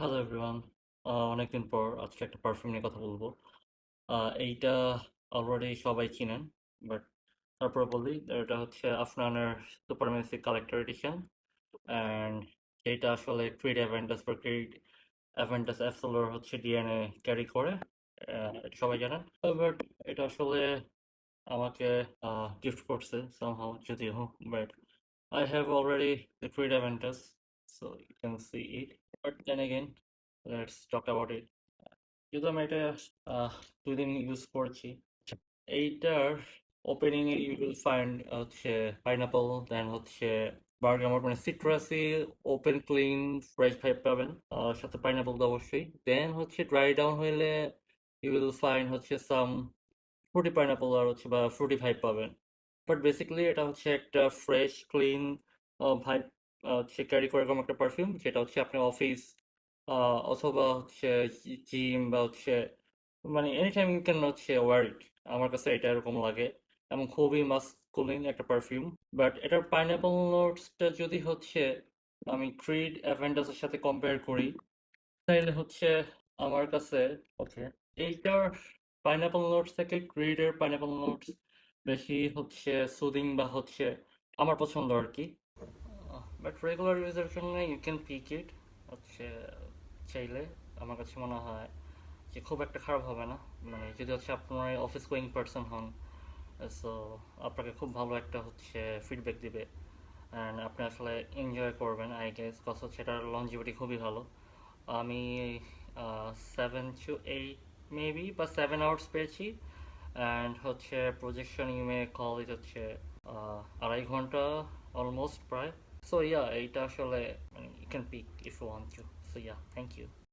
Hello everyone, অনেকদিন পর আজকে একটা পারফিউম নিয়ে কথা বলবো। এইটা অলরেডি সবাই চিনেন, বাট তারপরে বলি, এটা হচ্ছে আফনানের সুপারমেসি কালেক্টর এডিশন। অ্যান্ড এটা আসলে ক্রিড অ্যাভেন্টাস বা ক্রিড অ্যাভেন্টাস অ্যাবসোলোর হচ্ছে ডিএনএ ক্যারি করে। এটা সবাই জানেন, বাট এটা আসলে আমাকে গিফট করছে সামহাও, যদিও, but I have already the Creed Aventus, so you can see it. But then again, let's talk about it. যেহেতু আমি এটা 2 দিন ইউজ করছি, এইটার opening A you will find হচ্ছে পাইনাপল, দেন হচ্ছে বার্গামট, মানে citrusy, open clean fresh vibe পাবেন, সাথে পাইনাপল তো অবশ্যই। দেন হচ্ছে ড্রাই ডাউন হইলে ইউ উইল ফাইন্ড হচ্ছে সাম ফ্রুটি পাইনাপল আর হচ্ছে বা ফ্রুটি ভাইব পাবেন। বাট বেসিক্যালি এটা হচ্ছে একটা ফ্রেশ ক্লিন ভাইব হচ্ছে ক্যারি করে এরকম একটা পারফিউম, যেটা হচ্ছে আপনি অফিস অথবা হচ্ছে জিম বা হচ্ছে মানে এনি টাইম ইউ ক্যান হচ্ছে ওয়ার ইট। আমার কাছে এটা এরকম লাগে, এবং খুবই মাস্কুলিন একটা পারফিউম। বাট এটার পাইনাপল নোটসটা যদি হচ্ছে আমি ক্রিড অ্যাভেন্টাসের সাথে কম্পেয়ার করি, তাইলে হচ্ছে আমার কাছে ওকে এইটার পাইনাপল নোটস থেকে ক্রিডের পাইনাপল নোটস বেশি হচ্ছে সুদিং বা হচ্ছে আমার পছন্দ আর কি। বাট রেগুলার ইউজের জন্য ইউ ক্যান পিক ইট হচ্ছে চাইলে। আমার কাছে মনে হয় যে খুব একটা খারাপ হবে না, মানে যদি হচ্ছে আপনার অফিস গোয়িং পার্সন হন, সো আপনাকে খুব ভালো একটা হচ্ছে ফিডব্যাক দিবে, অ্যান্ড আপনি আসলে এনজয় করবেন আই গেস, কজ হচ্ছে এটার লঞ্জিভিটি খুবই ভালো। আমি 7 to 8 মেবি বা 7 আওয়ার্স পেয়েছি, অ্যান্ড হচ্ছে projection you may call it হচ্ছে 2.5 ঘন্টা অলমোস্ট প্রায়। সো ইয়া, এইটা আসলে মানে you can pick if you want to. So yeah, thank you.